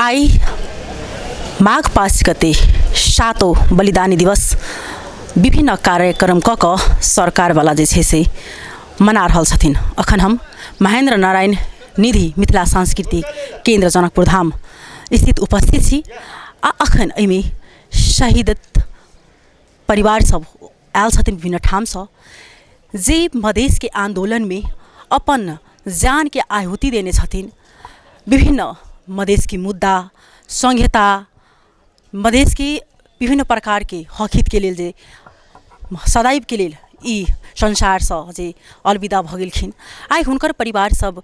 आई माघ 5 गते 7औं बलिदानी दिवस विभिन्न कार्यक्रम क सरकारवाला जे छे से मना रहल छथिन। अखन हम महेंद्र नारायण निधि मिथिला सांस्कृतिक केंद्र जनकपुर धाम स्थित उपस्थित छी। अखन एहिमे शहीद परिवार सब आयल छथिन विभिन्न ठाम से, जे मधेश के आंदोलन में अपन जान के आहुति देने छथिन। विभिन्न मधेश की मुद्दा संहिता मधेश के विभिन्न प्रकार के हक हित के लेल जे सदैव के लेल ई संसार से जे अलविदा भ गेलखिन। आइ हुनकर परिवार सब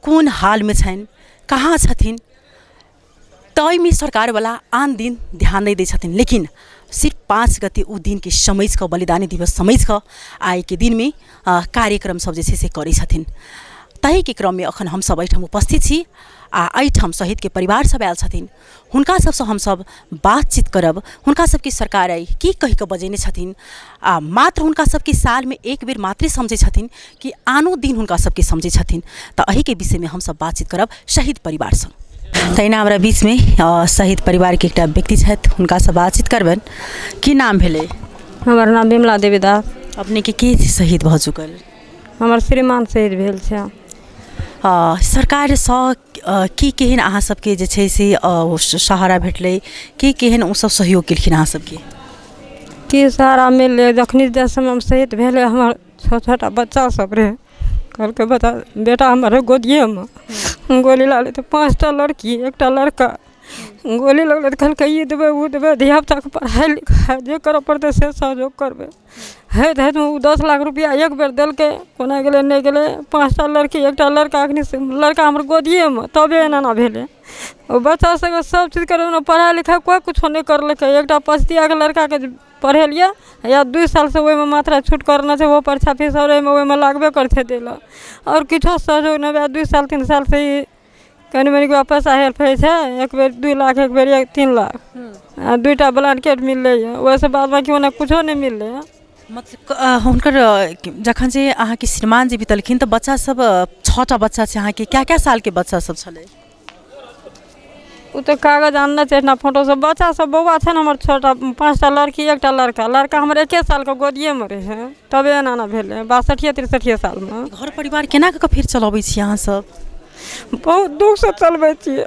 कोन हाल में छन, कहाँ छथिन, तय में सरकार वाला आन दिन ध्यान नहीं दै छथिन। लेकिन सिर्फ 5 गते उ दिन के समझ क बलिदानी दिवस समझ क आए के दिन में कार्यक्रम सब जे छे से करै छथिन। तही के क्रम में अखन हम सब एठाम उपस्थित छी। एठाम शहीद के परिवार सब आयल छथिन। हुनका सबसे हम सब बातचीत करब। हुनका सबके सरकार आई की कहि के बजेने छथिन। मात्र हुनका सबके साल में एक बेर मात्रे समझे छथिन कि आनो दिन हुनका सबके समझे छथिन। त अही के विषय में हम सब बातचीत करब शहीद परिवार संग। तहिना हमरा बीच में शहीद परिवार के एकटा व्यक्ति छथि, हुनका से बातचीत करबन। की नाम भेले? हमर नाम बिमला देवी दास। अपने के शहीद भ चुकल? हमर श्रीमान शहीद भेल छै। सरकार सँ की केहन अहाँ सबके जे छै से सहारा भेटलै, की केहन ओ सब सहयोग केलखिन अहाँ सबके? की सहारा मिललै? जखनी जे समय शहीद भेलै हमर छोटा बच्चा सब रहे, कहलकै बता बेटा हमर गोदिए में गोली लागलै तो 5टा लड़की 1टा लड़का गोली लगलै तो कहलकै ई देबै ओ देबै, धियापुताके पढ़ाइ लिखाइ जे करऽ पड़तै से सहयोग करबै। हैत हैत में 10 लाख रुपया एक बेर देलकै, कोना गेलै नहीं गेलै। 5टा लड़की 1टा लड़का, अखनी लड़का हमर गोदिए में, तबे एना भेलै। ओ बच्चा सबके सब चीज करबै, पढ़ाइ लिखाइ कोई कुछो नहीं करलकै। 1टा पछतिया के लड़का के पढ़ेलिए या 2 साल से ओहिमे मात्रा छूट करना छै, वो परीक्षा फीस और ओहिमे लागबे करते देला और किछो सहयोग नहीं। 2 साल 3 साल से ही कनी मनी पैसा हेल्प होइ छै। एक बेर 2 लाख, एक बेर 3 लाख, 2टा ब्लैंकेट मिललै। ओहिसे बाद बाकी ओना कुछो नहीं मिललै। मतलब हुनकर जखन से अहाँ के श्रीमान जी बितलखिन तो बच्चा सब 6टा बच्चा छै अहाँ के, क्या साल के बच्चा सब छलै? उ तो कागज आनना चाहिए, फोटो सब बच्चा सब बौआ छै हमर छोटा, 5टा लड़की 1टा लड़का। लड़का हमर 1 साल के गोदिए में रहे, तबे एना भेलै 62-63 साल में। घर परिवार केना के फिर चलाबै छी अहाँ सब? बहुत दुख से चलबै छियै।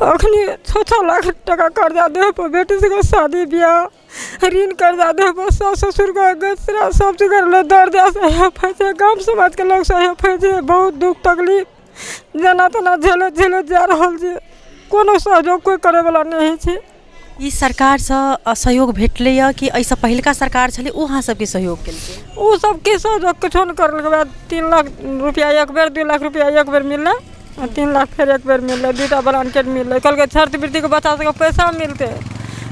अखनी 6 लाख टका कर्जा देह पर, बेटी सबके शादी ब्याह ऋण कर्जा देह पर, सास ससुर के गसरा सब चीज कर ले, दर्द सहयोग होइ छै, गाँव समाज के लोग सहयोग होइ छै। बहुत दुख तकलीफ जेना तेना झेले जा रहल छै, कोनो सहयोग कोई करे वाला नहीं छै। ई सरकार से सहयोग भेटलै या कि ऐसा पहिलका सरकार छलै ओ अहाँ सबके सहयोग केलकै? ओ सब के सहयोग किछो नहीं करलकै। 3 लाख रुपया एक बेर, 2 लाख रुपया एक बेर मिललै, 3 लाख फिर एक बेर मिललै, 2टा ब्लैंकेट मिललै। कहलकै छात्रवृत्ति के बच्चा सबके पैसा मिलतै।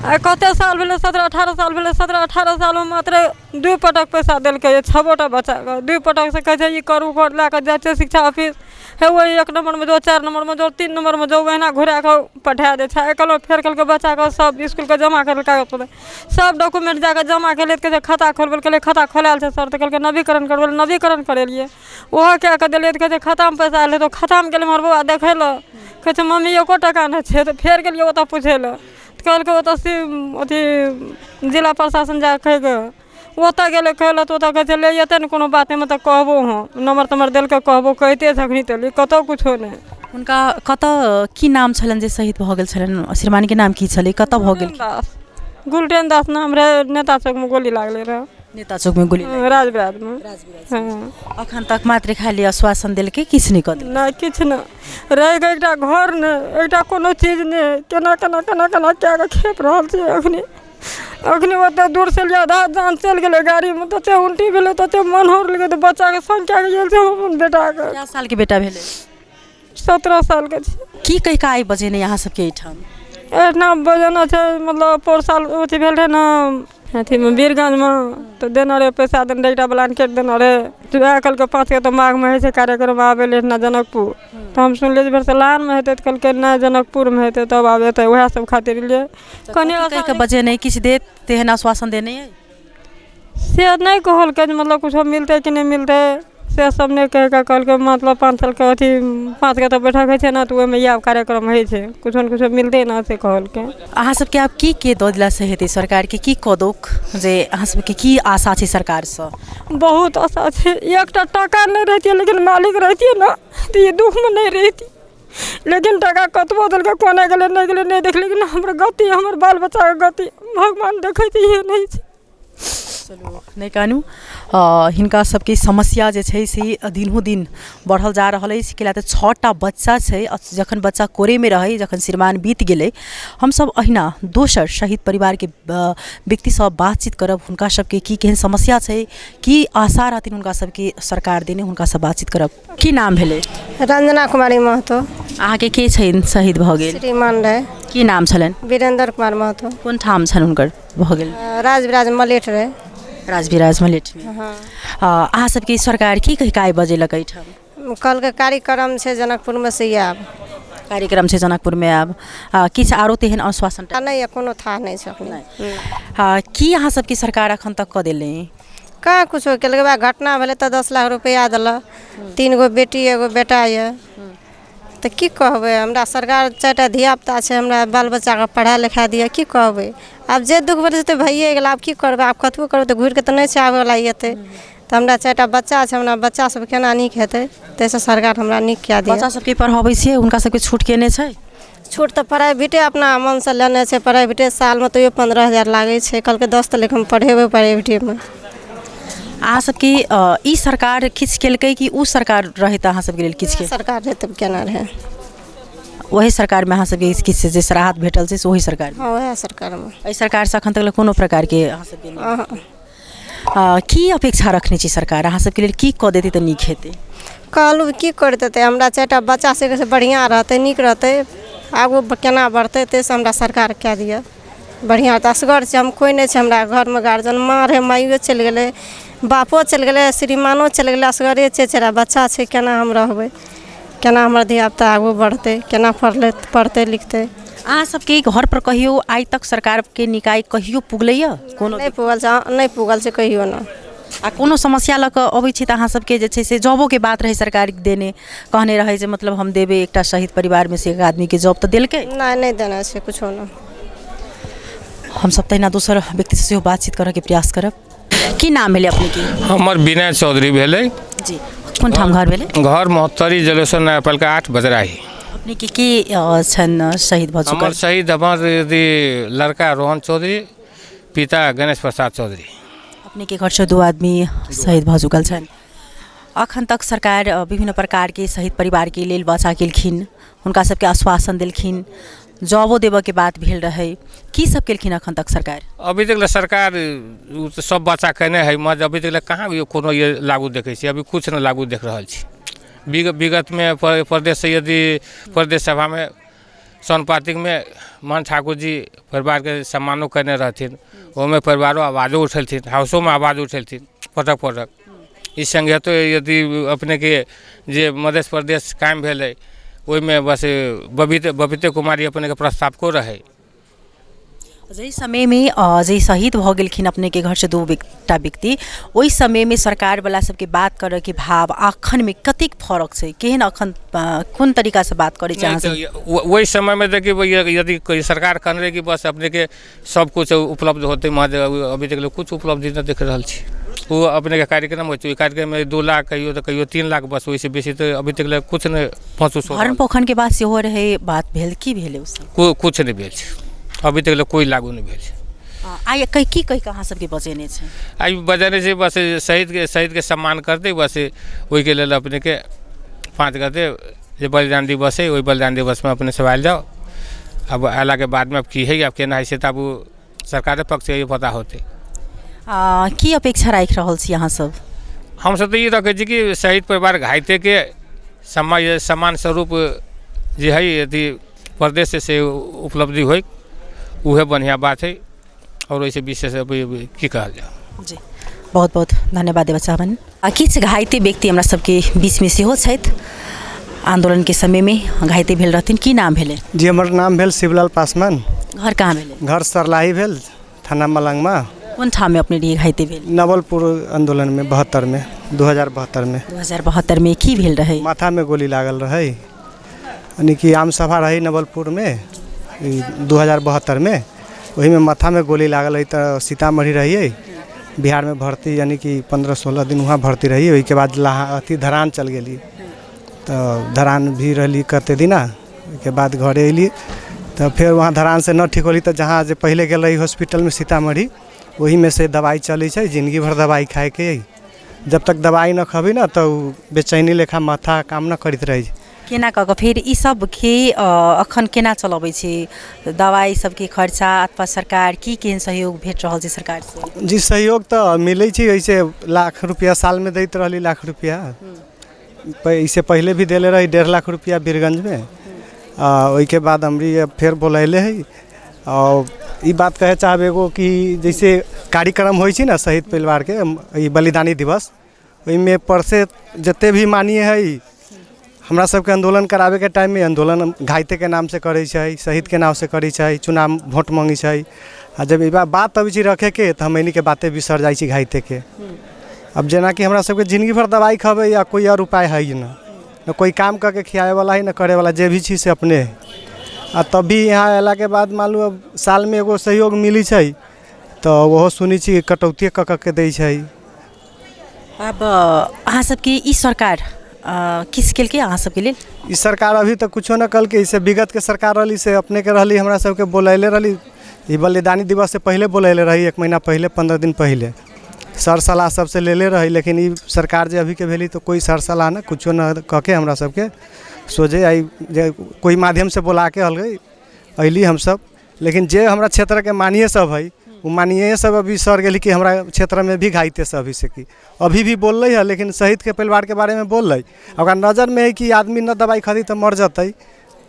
आ कते साल भेलै? 17-18 साल भेलै। 17-18 साल में मात्र 2 पटक पैसा देलकै 6टा बच्चा के। 2 पटक से कहै छै ई करू कर ला के जाइ छै शिक्षा ऑफिस, है वही 1 नंबर में जो, 4 नंबर में जो, 3 नंबर में जो, वहीना घुरा के पठा दे छै। कहलो फेर कहलकै बच्चा के सब स्कूल के जमा करल कागज सब डॉक्यूमेंट जाके जमा केले, कहै खाता खोलबे, कहले खाता खोलायल छै सर, तो कहलकै नवीकरण करबे, नवीकरण करेलिए। ओहो क्या के देलिए, कहै छै खाता में पैसा आयल है, तो खाता में गेलै हमर बौआ देखै ल, कहै छै मम्मी 1 टका नहीं छै। तो फेर गेलिए ओतऽ पूछे ल, कहलकै ओतऽ अथी जिला प्रशासन जा कहि गे ओतऽ गेलै कहै लए, तो ओतऽ कहै छै ले जेतै ने कोनो बात में तो कहबो हाँ नंबर तम्बर देलकै कहबो, कहिते छखनी तली कतौ कुछो नहीं। हुनका कतऽ की नाम छलन जे शहीद भ गेल छलन? श्रीमान के नाम की छलै, कतऽ भ गेल? गुलटेन दास नाम रहे। नेता चौक में गोली लागले रहे। नेता चौक में गोली? राजविराज में। अखन तक मात्र खाली आश्वासन देलकै, किछ नहीं कर नहीं, किछ नहीं रह गए। एकटा घर ने, एकटा कोनो चीज नहीं, केना केना केना केना क्या के खेप रहल छै। अखनी ओते दूर से लिया आधा जान चल गेलै गाड़ी में, तते उल्टी भेलै, तते मन होर लगे, तो बच्चा के संग क्या गेल छै अपन बेटा के। क्या साल के बेटा भेलै? 17 साल के छै। की कहि के आई बजेने यहाँ सबके एठाम? एठना बजाना छै, मतलब पोर साल अथी भेल रहे ना अथी में वीरगंज में, तो देना रहे पैसा, देना 1टा ब्लैंकेट देना रहे। तो वह कल के 5 के तो माघ में है कार्यक्रम आबे ना जनकपुर, तो हम सुन ले सलान में हेतै, कल के ना जनकपुर में हेतै तब आबे, तो वह सब खातिर लिए कनी के बजे नहीं किछ दे तेहन आश्वासन देने है से नहीं कहल के, मतलब कुछ मिलते कि नहीं मिलते से सब नहीं कह के कहलकै मतलब 5 साल के अथी 5 के तो बैठक होइ छै ना तो ओहिमे इएह कार्यक्रम होइ छै कुछो न कुछो मिलते ना से कहलकै। अहाँ सबके आब की दऽ दिला से हेतै सरकार के की कदोक जे अहाँ सबके की आशा छै सरकार से? बहुत आशा छै। एकटा टाका नहीं रहती लेकिन मालिक रहती ना तो ये दुख में नहीं रहती, लेकिन टाका कतबो देलकै कोने गेलै नहीं देख, लेकिन हमर गति हमर बाल बच्चा के गति भगवान देखै छै ये नहीं छै। चलो नहीं कानू हिनका सबके समस्या जे छै से दिनहो दिन बढ़ल जा रहल अछि कि तऽ 6टा बच्चा छै। जखन बच्चा कोरेमे रहै जखन श्रीमान बीत गेलै हमसब अहिना दोसर शहीद परिवारके व्यक्तिसँ बातचीत करब हुनका सबके की केहन समस्या छै की आशा रहथिन हुनका सबके सरकार देने हुनकासँ बातचीत करब। की नाम भेलै? रंजना कुमारी महतो। अहाँके के छनि शहीद भऽ गेल? श्रीमान रहे। की नाम छलनि? वीरेंद्र कुमार महतो। कोन ठाम छनि हुनकर भऽ गेल? राजविराज मलेठ रहे। राजविराज मलेठमे। अहाँ सबके सरकार की कहि काय बजेलक एहिठाम? कहलकै कार्यक्रम छै जनकपुरमे से आब कार्यक्रम छै जनकपुरमे आब किछु आरो तेहन आश्वासन नहीं कोनो था नहीं छै अखन। की अहाँ सबके सरकार अखन तक कऽ देलै? कहाँ कुछो केलकै। वएह घटना भेलै तऽ 10 लाख रुपया देलक। 3 गो बेटी एगो बेटा ये तो की कहबै। हमरा सरकार 4टा धियापुता छै, हमरा बाल बच्चाके पढ़ा लिखा दिए की कहबै। आब जे दुख भेलै से भइए गेल, आब की करबै। आब कतबो करबै तऽ घुरिके तऽ नहीं छै आबैवला एतै। तऽ हमरा 4टा बच्चा छै, हमरा बच्चा सब केना नीक हेतै ताहिसँ सरकार हमरा नीक कए दिए। बच्चा सबके पढ़ाबै छियै हुनका सबके छूट केने छै? छूट तऽ प्राइवेटे अपना मनसँ लेने छै। प्राइवेटे सालमे तैयो 15,000 लागै छै। कहलकै 10 तऽ लेकिन पढ़ेबै प्राइवेटेमे। अहाँ सबके ई सरकार किछु केलकै कि उ सरकार रहै तऽ अहाँ सबके लेल किछु के? सरकार रहै तब केना रहै। वही सरकारमे अहाँ सबके किछु जे राहत भेटल छै से ओही सरकार? हाँ वएह सरकारमे। एहि सरकारसँ एखन तक कोनो प्रकारके अहाँ सबके की अपेक्षा रखने छी सरकार? अहाँ सबके लेल की कऽ देतै तऽ नीक हेतै? कहलहुँ की कर देतै। हमरा 4टा बच्चा सबके बढ़िआँ रहतै नीक रहतै आगू केना बढ़तै ताहिसँ हमरा सरकार कए दिअ बढ़िआँ। तऽ असगर छै, हम कोइ नहीं छै हमरा घरमे। गार्जियन माँ रहै, माइयो चलि गेलै, बापो चलि गेलै, श्रीमानो चलि गेलै। असगरे छै, 4टा बच्चा छै, केना हम रहबै, केना हमर धियापुता आगू बढ़तै, केना पढ़तै लिखतै। अहाँ सबके घर पर कहियो आइ तक सरकार के निकाय कहियो पुगलैया? कोनो नहीं पुगल छै कहियो ना। आ कोनो समस्या लऽ कऽ अबै छी तऽ अहाँ सबके जे छै से जॉबोके बात रहै सरकार देने कहने रहै जे मतलब हम देबै एकटा शहीद परिवारमे से एक आदमीके जॉब तऽ देलकै? नहीं देना छै कुछो ना। हमसब तहिना दोसर व्यक्तिसँ सेहो बातचीत करैके प्रयास करब। की नाम भेलै अपनेके? हमर विनय चौधरी भेलै जी। कोन ठाम घर भेलै? घर महोत्तरी जलेश्वर नयापालिका 8 बजराही। अपनेके के छनि शहीद भऽ चुकल? हमर शहीद हमर लड़का रोहन चौधरी, पिता गणेश प्रसाद चौधरी। अपनेके घरसँ 2 आदमी शहीद भऽ चुकल छनि। अखन तक सरकार विभिन्न प्रकारके शहीद परिवारके लेल बचा केलखिन, हुनका सबके आश्वासन देलखिन, जॉबो देबऽके बात भेल रहै। की सब केलखिन अखन तक सरकार? अभी तक सरकार सब बच्चा कहने है मगर अभी तक कहाँ कोनो ये लागू देखै छी। अभी कुछ न लागू देख रहल छी। विगत में प्रदेश से यदि प्रदेश सभा में सोनपातिक में मन ठाकुर जी परिवार के सम्मानो करने रहथिन, ओहिमे परिवारों आवाजो उठेलथिन, हाउसों में आवाज उठेलथिन पटक। इस संगे तो यदि अपने के जे मध्य प्रदेश कायम भेलै ओहिमे बस बबीते कुमारी अपने के प्रस्तावको रहे। जाहि समय में जे शहीद भऽ गेलखिन अपने के घर से 2 व्यक्ति, ओहि समय में सरकार वाला सबके बात करे के भाव अखन में कतेक फरक छै? केहन अखन कोन तरीका से बात करे छै? वही समय में देखिए यदि सरकार कहने रहे कि बस अपने के सब कुछ उपलब्ध होते मगर अभी तक कुछ उपलब्धि न देख रहल छी। वो अपने के कार्यक्रम हो कार्यक्रम में 2 लाख कहियो तो कहियो 3 लाख बस, वैसे बेसी तो अभी तक कुछ नहीं महसूस हो। भरण पोखन के बाद सेहो रहे बात भेल की भेल? कुछ नहीं भेल अभी तक कोई लागू नहीं भेल। आइ की कहि अहाँ सबके बजेने छै? आई बजेने छै बस शहीद के सम्मान करते बस वही के लेल अपने के 5 करते जे बलिदान दिवस है वही बलिदान दिवस में अपने सब आयल जाओ। अब अला के बाद में अब की है अब केना है से तब सरकार पक्ष से ये पता होते। की अपेक्षा राखि रहल छी अहाँ सब? हम सब तो ये रखे छी कि शहीद परिवार घायते के सम्मान स्वरूप जे है यदि प्रदेश से उपलब्धि हो उहे बढ़िया बात है और वैसे विशेष की कहल जाओ। जी बहुत बहुत धन्यवाद देबऽ चाहबनि। किछु घायते व्यक्ति हमरा सबके बीच में सेहो छथि, आंदोलन के समय में घायते भेल रहथिन। की नाम भेलै? जी हमर नाम भेल शिवलाल पासवान। घर कहाँ भेलै? घर सरलाही भेल, थाना मलंगमा। कौन ठाम में अपने लिए घाइते भेल? नवलपुर आंदोलन में 72 में 2072 में 2072 में की भेल रहे? माथा में गोली लागल रहे, यानी कि आम सभा रही नवलपुर में 2072 में, वही में माथा में गोली लागल रही। तो सीतामढ़ी रहिए बिहार में भर्ती, यानी कि 15-16 दिन वहाँ भर्ती रही। वही के बाद अथी धरान चल गई, तो धरान भी रही करते दिना के बाद घरे अली। तो फिर वहाँ धरान से न ठीक होली तो जहाँ जे पहले गल रही हॉस्पिटल में सीतामढ़ी, वही में से दवाई चली है, जिंदगी भर दवाई खाए के। जब तक दवाई न खबी ना तो बेचैनी लेखा माथा काम न करते रही। केना कऽ फिर ई सब के अखन केना चलबै छी? दवाई सबके खर्चा अथवा सरकार की केहन सहयोग भेट रहल छै सरकार से? जी सहयोग तो मिले छी, ऐसे लाख रुपया साल में दैत रही, लाख रुपया इससे पहले भी दिले रही 1.5 लाख रुपया बीरगंज में। वही के बाद हमरी फिर बोलैले है। और ये बात कहे चाहब एगो कि जैसे कार्यक्रम होइ छी ना शहीद परिवार के बलिदानी दिवस, वही में पर से जते भी मानिए है हमरा सबके आंदोलन करावे के टाइम में आंदोलन घायते के नाम से करे छै, शहीद के नाम से करे छै, चुनाव वोट मांगे छै। आ जब ये बात अभी चीज रखे के तो हम इन्हीं के बातें बिसर जाए घायते के। अब जेना कि हमरा सबके जिंदगी भर दवाई खबे या कोई और उपाय है ही ना कोई काम करके खियाए वाला है ना करे वाला, जे भी चीज से अपने है। आ तब भी यहाँ अला के बाद मान लो अब साल में एगो सहयोग मिली छै तो वो सुनी छी कटौती कऽ के दै छै। अब अहाँ सबके ई सरकार किस के अहाँ सबके लिए? इस सरकार अभी तक कुछो न कल के, इसे विगत के सरकार रही से अपने के रही हमरा सबके बोलैले रही। ये बलिदानी दिवस से पहले बोलैले रही, 1 महीना पहले 15 दिन पहले सर सलाह सबसे ले रही। लेकिन ये सरकार जे अभी के भेली तो कोई सर सलाह न कुछो न कह के हमरा सबके सोझे आई कोई माध्यम से बोला के हल गई अली हम सब। लेकिन जे हमरा क्षेत्र के मानिए सब है वो मानिए सब अभी सर गई कि हमारा क्षेत्र में भी घायते से अभी से कि अभी भी बोल रही है, लेकिन शहीद के परिवार के बारे में बोल रही। अगर नज़र में है कि आदमी न दवाई खरी तो मर जाते,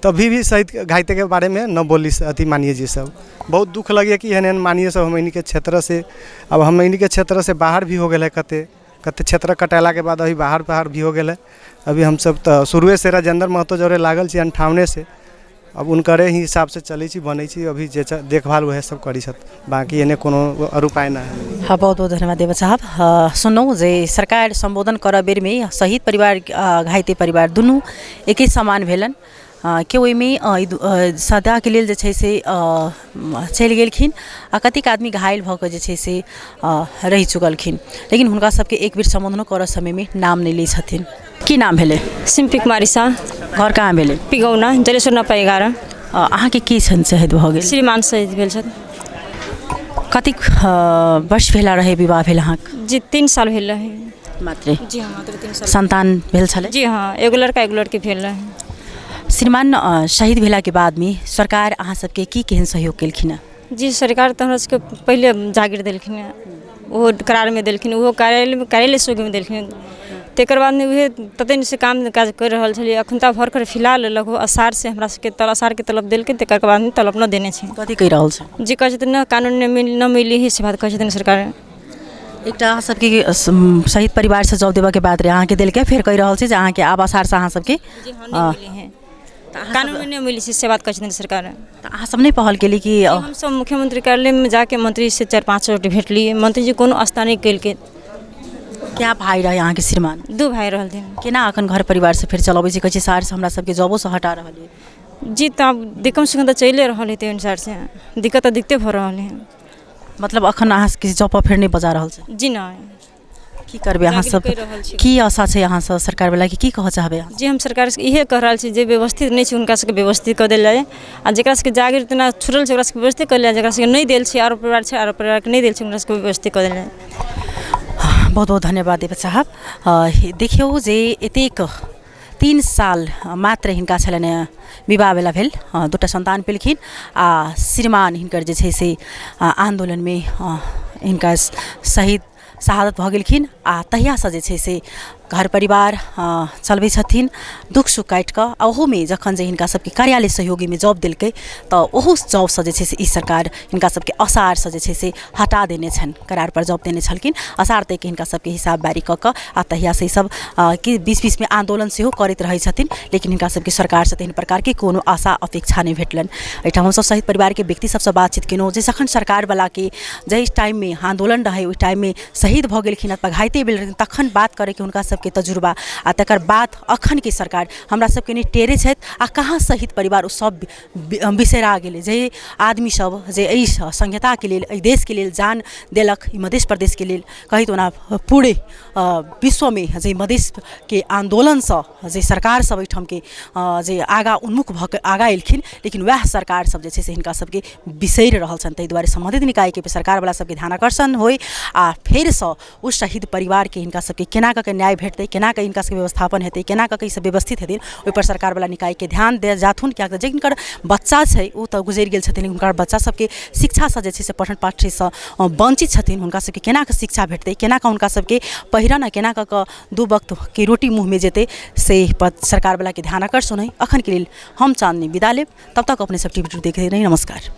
तभी भी शहीद घायते के बारे में न बोली अति मानिए जी सब। बहुत दुख लगे कि एहन मानिए सब हम इन्हीं के क्षेत्र से, अब हम इन्हीं के क्षेत्र से बाहर भी हो गए कते क्षेत्र कटेला के बाद अभी बाहर भी हो गए। अभी हम सब तो शुरुए से राजेंद्र महतो जरे लागल 58 से, अब उनकरे ही हिसाब से चले बने अभी जे देखभाल वह सब करी छत, बाकी एने कोनो और उपाय ना है। हाँ, बहुत बहुत धन्यवाद देव साहब। सुनौ जे सरकार संबोधन कर बेर में शहीद परिवार घायते परिवार दुनू एक समान भेलन के ओहि में सदा के लेल जे छै से चलि गेलखिन आ कतेक आदमी घायल भऽ कऽ जे छै से रहि चुकलखिन, लेकिन हुनका सबके एक बेर संबोधन करऽ समय में नाम नहीं लै छथिन। की नाम भेलै? सिम्पी कुमारी शाह। घर कहाँ भेलै? पिगौना, जलेश्वर नपा 11। अहाँ के की छन शहीद भऽ गेल? श्रीमान शहीद भेल छथि। कतेक वर्ष भेला रहे विवाह भेल अहाँ? जी 3 साल भेल रहे मात्र। जी हाँ, मात्र 3 साल। संतान भेल छलै? जी हाँ, एगो लड़का एगो लड़की भेल रहे। श्रीमान शहीद भेला के बाद में सरकार अहाँ सबके की केहन सहयोग केलखिन? जी सरकार तो हमरा सबके पहले जागीर देलखिन, वो करार में देलखिन, वो कार्यालय सहयोग में देलखिन। तकर बाद में वह ततन से काम काज कर रहा छलिए। अखन तक भर कर फिलहाल लगभग असार से हमरा सबके असार के तलब देलखिन, तकर बाद में तलब न देने छै। कथी कहि रहल छै? जी कहै छथिन न कानून न मिली ही से बात कहै छथिन सरकार। एकटा अहाँ सबके शहीद परिवार से जॉब देबा के बाद अहाँ के देलकै, फिर कहि रहल छै जे अहाँ के आवास आर से अहाँ सबके कानून में नहीं मिली से बात कहै छथिन सरकार। अहाँ सब नहीं पहल केली कि? हम सब मुख्यमंत्री कार्यालय में जाके मंत्री से 4-5 रोटी भेटली, मंत्री जी कोनो आस्था नहीं केलकै। क्या भाई रहे अहाँ के श्रीमान? 2 भाई रहलथिन। केना अखन घर परिवार से फिर चलबै छै? कहै छै शहर से हमरा सबके जॉबो से हटा रहल है। जी तब दिक्कत से तो चले रहल है, अनुसार से दिक्कत तो दिखते भ रहल है। मतलब अखन अहाँ किसी जॉब पर फिर नहीं बजा रहल छै? जी नहीं। की करबे अहाँ सब? की आशा छै अहाँ सब सरकार वाला की कह चाहबे? जी हम सरकार से इहे कह रहल छी जे व्यवस्थित नहीं छै उनका सबके व्यवस्थित कर देल जाए, आ जेकरा सबके जागीर तना छुटल छै ओकरा सबके व्यवस्थित कर देल जाए, जेकरा सबके नहीं देल छै और परिवार छै और परिवार के नहीं देल छै उनका सबके व्यवस्थित कर देल जाए। बहुत बहुत धन्यवाद देव साहब। देखियो जे एतेक 3 साल मात्र हिनका छलनि विवाह बेला भेल, 2टा संतान पेलखिन आ श्रीमान हिनकर जे छै से आंदोलन में हिनका शहीद शहादत भऽ गेलखिन आ तहिया से जे छै से घर परिवार चलबै छथिन दुख सुख काटि कऽ आ ओहोमे जखन जे हिनका सबके कार्यालय सहयोगीमे जॉब देलकै तऽ ओहो जॉबसँ जे छै से ई सरकार हिनका सबके असारसँ जे छै से हटा देने छनि, करार पर जॉब देने छलखिन, असार तक हिनका सबके हिसाब बारी कऽ कऽ आ तहियासँ ई सब कि बीच बीचमे आंदोलन सेहो करैत रहै छथिन, लेकिन हिनका सबके सरकारसँ तेहन प्रकारके कोनो आशा अपेक्षा नहि भेटलनि। एहिठाम हमसब शहीद परिवारके व्यक्ति सबसँ बातचीत केलहुँ जे जखन सरकारवलाके जाहि टाइममे आंदोलन रहै ओहि टाइममे शहीद भऽ गेलखिन अथवा घाइते भेल रहथिन तखन बात करैके हुनका सबके तजुर्बा आ तकर बाद अखनके सरकार हमरा सबके नहि टेरे छथि आ कहाँ शहीद परिवार ओ सब बिसरा गेलै। जे आदमी सब जे एहि संहिताके लेल एहि देशके लेल जान देलक, ई मध्य प्रदेशके लेल कही तो ना पूरे विश्वमे जे मधेशके आंदोलनसँ जे सरकार सब एहिठामके जे आगाँ उन्मुख भऽ कऽ आगाँ एलखिन, लेकिन वएह सरकार सब जे छै से हिनका सबके बिसरि रहल छनि। ताहि दुआरे सम्बन्धित निकायके सरकारवला सबके ध्यान आकर्षण होइ आ फेरसँ ओ शहीद परिवारके हिनका सबके केना कऽ न्याय भेटतै, केना कऽ हिनका सबके व्यवस्थापन हेतै, केना कऽ ई सब व्यवस्थित हेथिन, ओहिपर सरकारवला निकायके ध्यान दे जाथुन। किएक जे हिनकर बच्चा छै ओ तऽ गुजरि गेल छथिन, हुनकर बच्चा सबके शिक्षासँ जे छै से पठन पाठसँ वञ्चित छथिन, हुनका सबके केना कऽ शिक्षा भेटतै, केना कऽ हुनका सबके पहिरन आ केना कऽ दू वक्तके रोटी मुँहमे जेतै, से पर सरकारवलाके ध्यान आकर्षण होइ। अखनके लेल हम चाँदनी विदा लेब, तब तक अपने सब टीवी देखते रही। नमस्कार।